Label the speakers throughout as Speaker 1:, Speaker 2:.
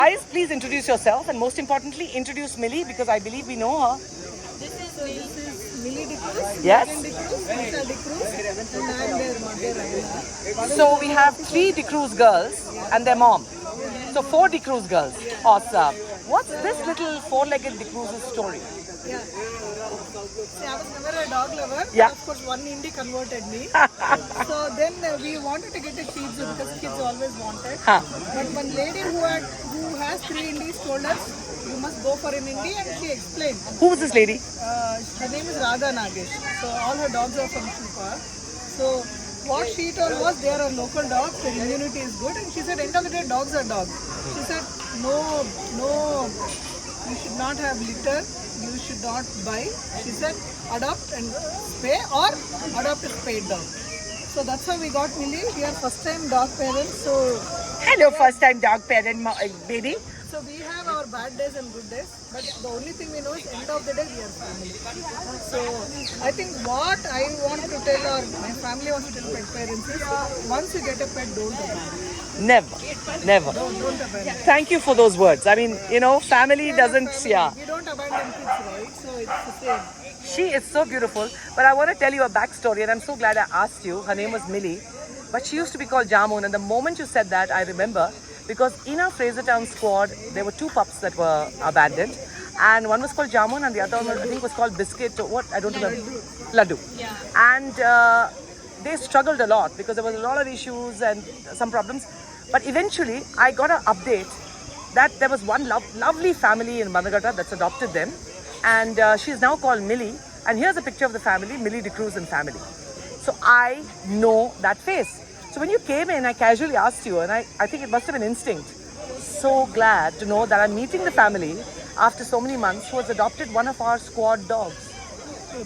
Speaker 1: Guys, please introduce yourself and most importantly, introduce Millie because I believe we know her.
Speaker 2: This is Millie D'Cruz,
Speaker 1: Yes.
Speaker 2: Megan D'Cruz, Nisha D'Cruz, and I'm their mother, Ayana.
Speaker 1: So we have 3 D'Cruz girls and their mom. So 4 D'Cruz girls. Awesome. What's this little 4-legged D'Cruz's story?
Speaker 2: Yeah. See, I was never a dog lover.
Speaker 1: Yeah.
Speaker 2: Of course, one indie converted me. So then we wanted to get a Shih Tzu because kids always wanted.
Speaker 1: Huh.
Speaker 2: But one lady who has 3 indies told us, you must go for an indie, and she explained.
Speaker 1: Who was this lady?
Speaker 2: Her name is Radha Nagesh. So all her dogs are from Shilpa. So what she told was they are local dogs, their immunity is good, and she said end of the day dogs are dogs. She said no, you should not have litter, you should not buy. She said adopt and spay or adopt a spayed dog. So that's how we got Millie. We are first time dog parents. So
Speaker 1: Hello, first time dog parent baby.
Speaker 2: So we have our bad days and good days, but the only thing we know is end of the day we are family. So I think what I want to tell or my family wants to tell pet parents is once you get a pet, don't abandon.
Speaker 1: Never.
Speaker 2: Don't abandon.
Speaker 1: Thank you for those words. I mean, family doesn't, yeah.
Speaker 2: We don't abandon kids, right? So it's the same.
Speaker 1: She is so beautiful. But I want to tell you a backstory and I'm so glad I asked you. Her name was Millie, but she used to be called Jamun. And the moment you said that, I remember because in our Frasertown squad, there were 2 pups that were abandoned. And one was called Jamun and the other one I think was called Biscuit or what? I don't remember. Laddu.
Speaker 2: Yeah.
Speaker 1: And they struggled a lot because there was a lot of issues and some problems. But eventually, I got an update that there was one lovely family in Banagata that's adopted them. And she is now called Millie. And here's a picture of the family, Millie D'Cruz and family. So I know that face. So when you came in, I casually asked you, and I think it must have been instinct. So glad to know that I'm meeting the family after so many months who has adopted one of our squad dogs.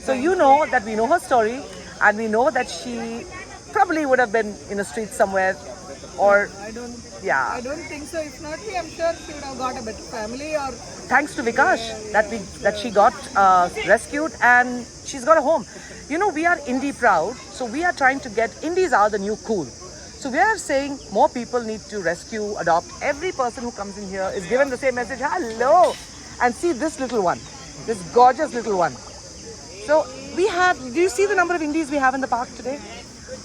Speaker 1: So you know that we know her story and we know that she probably would have been in the street somewhere or
Speaker 2: I don't
Speaker 1: yeah.
Speaker 2: think so. If not me, I'm sure she would have got a better family or
Speaker 1: Thanks to Vikash that she got rescued and she's got a home. We are indie proud, so we are trying to get indies are the new cool. So we are saying more people need to rescue, adopt. Every person who comes in here is given the same message, hello. And see this little one, this gorgeous little one. So do you see the number of indies we have in the park today?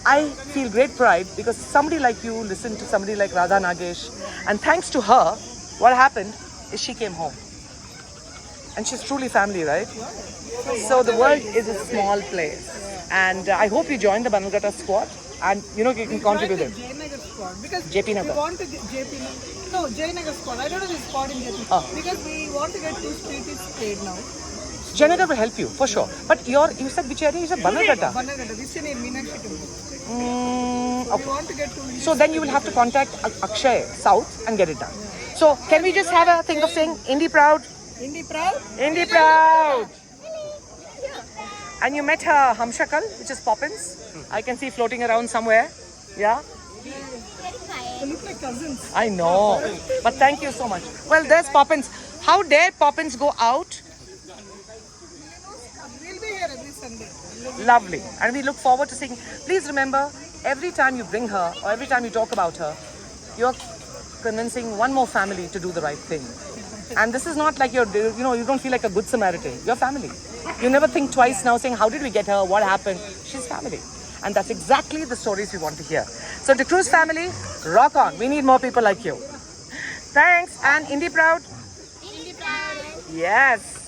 Speaker 1: I feel great pride because somebody like you listened to somebody like Radha Nagesh. And thanks to her, what happened is she came home. And she's truly family, right? So the world is a small place. And I hope you join the Banalgata squad and you can contribute them.
Speaker 2: Jayanagar squad because
Speaker 1: JP Nagar.
Speaker 2: we want to get Jayanagar squad. I don't know this squad in JP because we want to get 2 streets paid now.
Speaker 1: Jayanagar will help you for sure. But you said which area? You said Banalgata.
Speaker 2: Banagata. This is in Meenakshi temple.
Speaker 1: Okay.
Speaker 2: We want to get 2
Speaker 1: So then you will have to contact Akshay South and get it done. So can we just have a thing of saying Indie Proud?
Speaker 2: Indie proud?
Speaker 1: Indie Proud! And you met her Hamshakal, which is Poppins. I can see floating around somewhere. Yeah?
Speaker 2: They look like cousins.
Speaker 1: I know. But thank you so much. Well, there's Poppins. How dare Poppins go out?
Speaker 2: We'll be here every Sunday.
Speaker 1: Lovely. And we look forward to seeing. Please remember, every time you bring her or every time you talk about her, you're convincing one more family to do the right thing. And this is not like you don't feel like a good Samaritan. You're family. You never think twice now saying, how did we get her? What happened? She's family. And that's exactly the stories we want to hear. So D'Cruz family, rock on. We need more people like you. Thanks. And Indie Proud?
Speaker 3: Indie Proud.
Speaker 1: Yes.